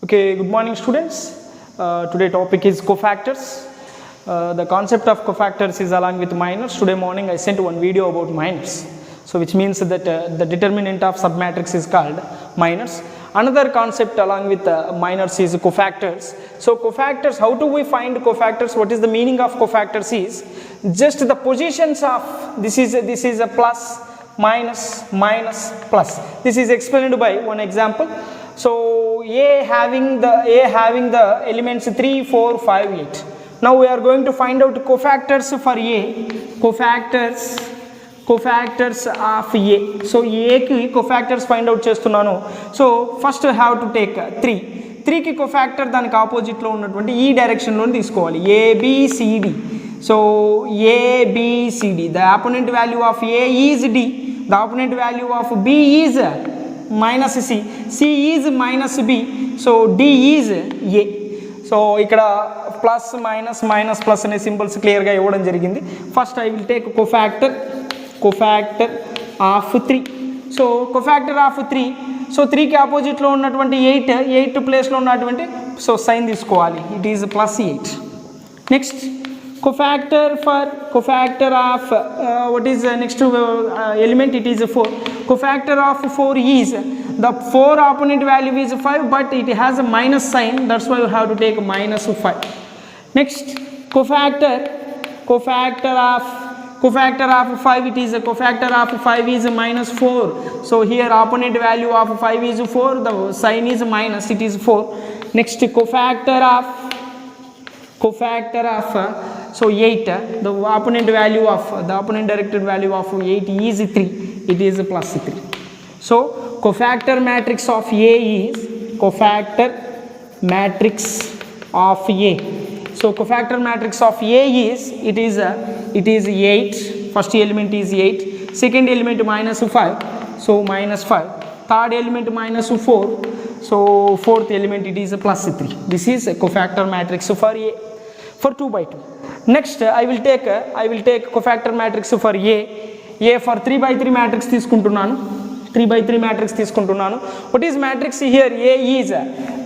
Okay, good morning students. Today topic is cofactors. The concept of cofactors is along with minors. Today morning I sent one video about minors. So which means that the determinant of submatrix is called minors. Another concept along with minors is cofactors. So cofactors, how do we find cofactors? What is the meaning of cofactors is just the positions of this is a plus, minus, minus, plus. This is explained by one example. So A having the elements 3, 4, 5, 8. Now we are going to find out cofactors for A. Cofactors of A. So A ki cofactors find out చేస్తున్నాను. So first we have to take 3. 3 కి cofactor దానికి opposite లో ఉన్నటువంటి ఈ direction లో తీసుకోవాలి. ABCD. So ABCD. The opponent value of A is D. The opponent value of B is minus C. C is minus B. So D is A. So ఇక్కడ plus minus minus plus అనే symbols క్లియర్గా ఇవ్వడం జరిగింది. First I will take cofactor of 3. So cofactor of 3. So 3కి ఆపోజిట్లో ఉన్నటువంటి 8 ప్లేస్లో ఉన్నటువంటి సో సైన్ తీసుకోవాలి. It is plus 8. Next cofactor of what is next element? It is 4. Cofactor of 4 is the 4 opponent value is 5, but it has a minus sign. That's why you have to take minus 5. Next cofactor of 5. It is a cofactor of 5 is minus 4. So here opponent value of 5 is 4. The sign is minus. It is 4. Next cofactor of so 8. The opponent directed value of 8 is 3. It is plus 3. So cofactor matrix of A is cofactor matrix of A. So cofactor matrix of A is it is 8. First element is 8. Second element minus 5. So minus 5. Third element minus 4. So fourth element it is plus 3. This is a cofactor matrix for A for 2 by 2. Next I will take cofactor matrix for A for 3 by 3 matrix తీసుకుంటున్నాను. 3 by 3 matrix తీసుకుంటున్నాను. What is matrix here? A is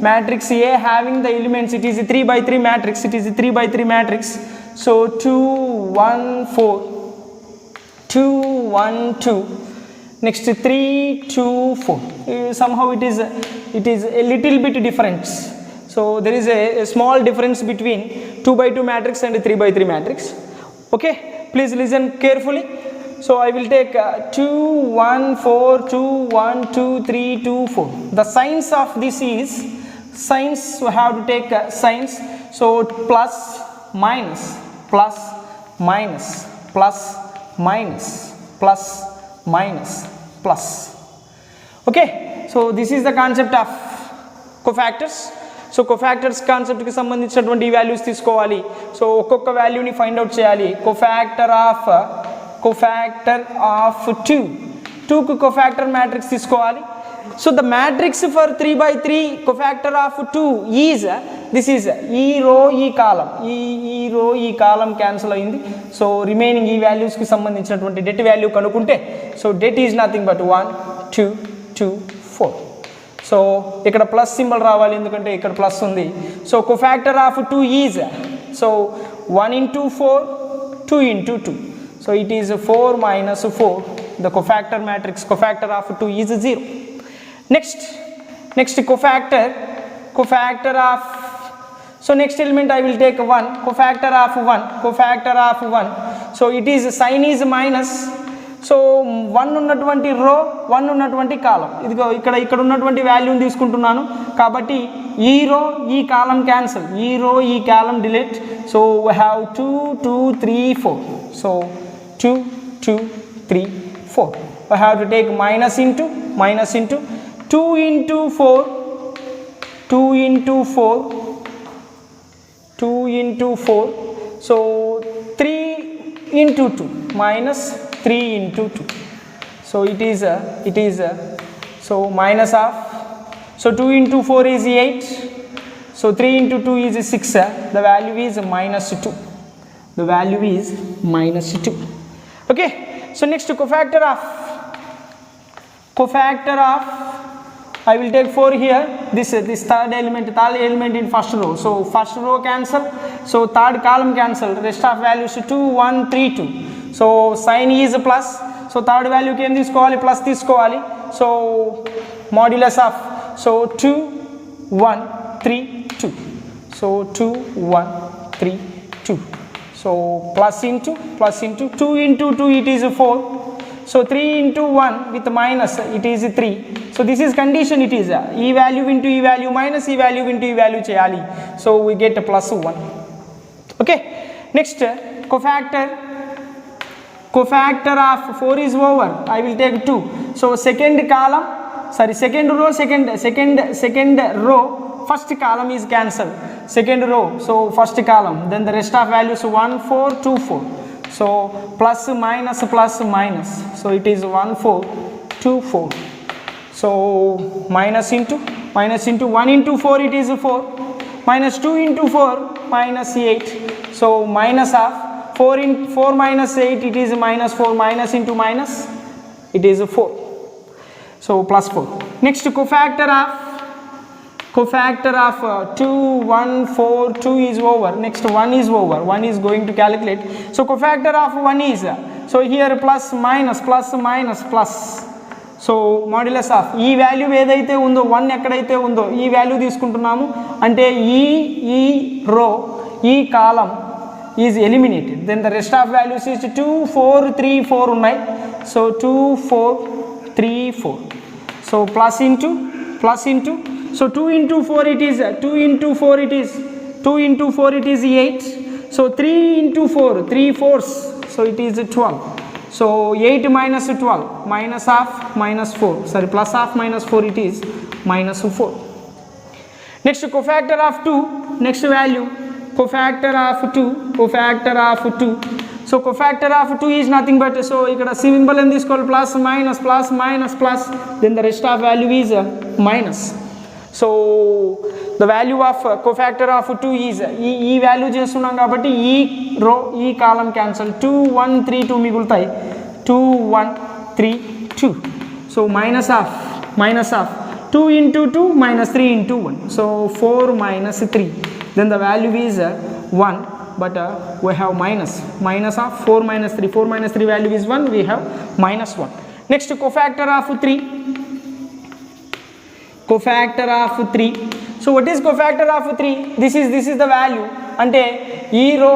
matrix A having the elements. It is a 3 by 3 matrix. It is a 3 by 3 matrix. So 2 1 4 2 1 2. Next 3 2 4. Somehow it is a little bit different. So there is a small difference between 2 by 2 matrix and 3 by 3 matrix. Okay, please listen carefully. So I will take 2 1 4 2 1 2 3 2 4. The signs of this is signs. We have to take signs. So plus minus plus minus plus minus plus minus plus. Okay, so this is the concept of cofactors. So cofactors కాన్సెప్ట్కి సంబంధించినటువంటి values తీసుకోవాలి. So ఒక్కొక్క వాల్యూని find out చేయాలి. cofactor of 2కి cofactor matrix తీసుకోవాలి. So the matrix for 3 by 3 cofactor of 2 is this is ఈ row ఈ column cancel అయింది. సో రిమైనింగ్ ఈ వాల్యూస్కి సంబంధించినటువంటి డెట్ వాల్యూ కనుక్కుంటే so det is nothing but 1 2 2 4. So ఇక్కడ ప్లస్ సింబల్ రావాలి ఎందుకంటే ఇక్కడ ప్లస్ ఉంది. So cofactor of 2 is so 1 into 4 2 into 2. So it is 4 minus 4. The cofactor matrix cofactor of 2 is 0. Next cofactor of so next element I will take 1. Cofactor of 1. So it is sign is minus. So 1 ఉన్నటువంటి రో 1 ఉన్నటువంటి కాలం ఇదిగో ఇక్కడ ఉన్నటువంటి వాల్యూని తీసుకుంటున్నాను కాబట్టి ఈ రో ఈ కాలం క్యాన్సిల్, ఈ రో ఈ column delete. So we have 2 2 3 4. So 2 2 3 4. We have to take minus into 2 into 4 2 into 4 2 into 4. So 3 into 2 minus 3 into 2. So it is so minus of so 2 into 4 is 8. So 3 into 2 is 6. The value is minus 2. Okay, so next cofactor of I will take 4 here, this third element in first row, so first row cancel, so third column cancel, rest of values 2 1 3 2, so sign is plus, so third value ki em తీసుకోవాలి plus తీసుకోవాలి, so modulus of, so 2 1 3 2, so 2 1 3 2, so plus into 2 into 2 it is 4, so 3 into 1 with minus it is 3, so this is condition, it is e value into e value minus e value into e value cheyali, so we get a plus 1. Okay, next cofactor of 4 is over, I will take 2, so second row first column is cancelled, second row, so first column, then the rest of values 1 4 2 4, so plus minus, so it is 1 4 2 4, so minus into 1 into 4 it is 4, minus 2 into 4 minus 8, so minus of 4 minus 8 it is minus 4, minus into minus it is 4, so plus 4. Next cofactor of 2 1 4 2 is over, next 1 is over, 1 is going to calculate, so cofactor of 1 is, so here plus minus, so modulus of ఈ value ఏదైతే ఉందో 1 ఎక్కడైతే ఉందో ఈ value తీసుకుంటున్నాము అంటే ఈ row ఈ column is eliminated, then the rest of values is 2 4 3 4 ఉన్నాయి, so 2 4 3 4, so plus into so 2 into 4 it is 2 into 4 it is 8, so 3 into 4 3 fours, so it is 12, so 8 minus 12 minus half minus 4, sorry plus half minus 4 it is minus 4. Next cofactor of 2, next value cofactor of 2, so cofactor of 2 is nothing but, so ikkada symbol em తీసుకోవాలి plus, then the rest of value is minus, so the value of cofactor of 2 is ఈ value చేస్తున్నాం కాబట్టి ఈ row ఈ కాలం cancel, 2 1 3 2 మిగులుతాయి, 2 1 3 2, so minus of 2 into 2 minus 3 into 1, so 4 minus 3, then the value is 1, but we have minus of 4 minus 3 value is 1, we have minus 1. Next cofactor of 3, so what is cofactor of 3, this is the value, అంటే ఈ row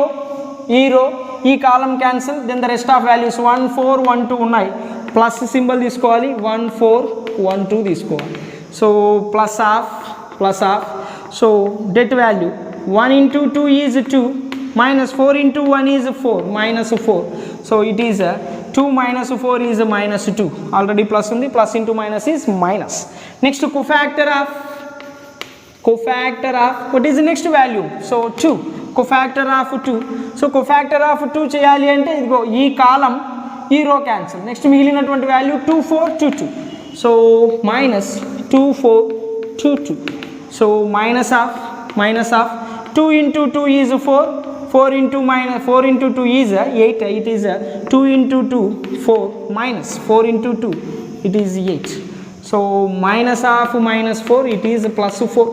ఈ column cancel, then the rest of values 1 4 1 2 ఉన్నాయి, plus symbol తీసుకోవాలి 1 4 1 2 తీసుకోవాలి, so plus of, so det value 1 into 2 is 2, minus 4 into 1 is 4, minus 4, so it is 2 minus 4 is minus 2, already plus ఉంది, plus into minus is minus. Next cofactor of what is the next value, so 2, cofactor of 2, so cofactor of 2 చేయాలి అంటే ఇదిగో ఈ column ఈ row cancel, next మిగిలినటువంటి value 2 4 2 2, so minus 2 4 2 2, so minus of 2 into 2 is 4 into 2 is 8, it is 2 into 2 4 minus 4 into 2 it is 8, so minus of minus 4 it is plus 4.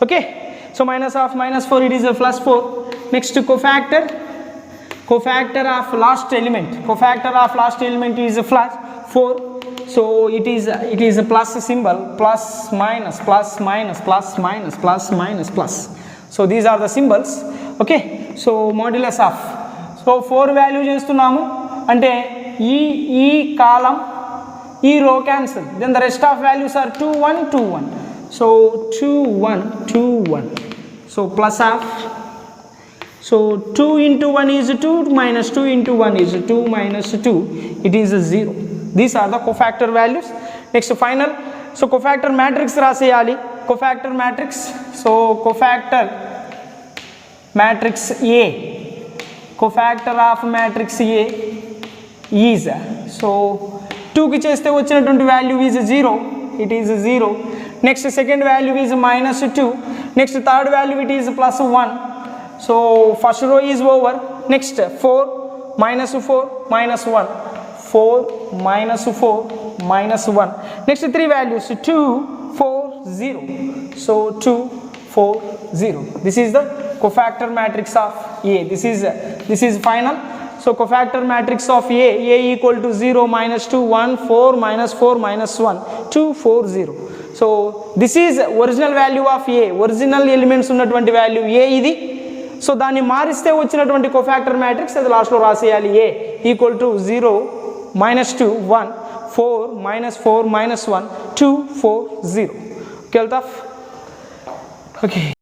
Okay, so minus of minus 4 it is a plus 4. Next cofactor of last element is a plus 4, so it is a plus symbol, plus minus, so these are the symbols. Okay, so modulus of, so 4 value చేస్తున్నాము అంటే ఈ column ఈ row cancel, then the rest of values are 2 1 2 1, so 2 1 2 1, so plus of, so 2 into 1 is 2 minus 2 into 1 is 2 minus 2, it is 0. These are the cofactor values. Next final, so cofactor matrix రాసేయాలి, cofactor matrix, so cofactor matrix A, cofactor of matrix A is, so 2 కి చేస్తే వచ్చినటువంటి value is 0, it is 0. Next second value is minus 2, next third value it is plus 1, so first row is over. Next 4 minus 4 minus 1, 4 minus 4 minus 1, next 3 values 2 0. So 2 4 0. This is the cofactor matrix of A. This is final. So cofactor matrix of A equal to 0 minus 2 1 4 minus 4 minus 1 2 4 0. So this is original value of A, original elements ఉన్నటువంటి value A ఇది. So దాన్ని మారిస్తే వచ్చినటువంటి cofactor matrix అది లాస్ట్లో రాసేయాలి. A equal to 0 minus 2 1 4 minus 4 minus 1 2 4 0. Okay Altaf. Okay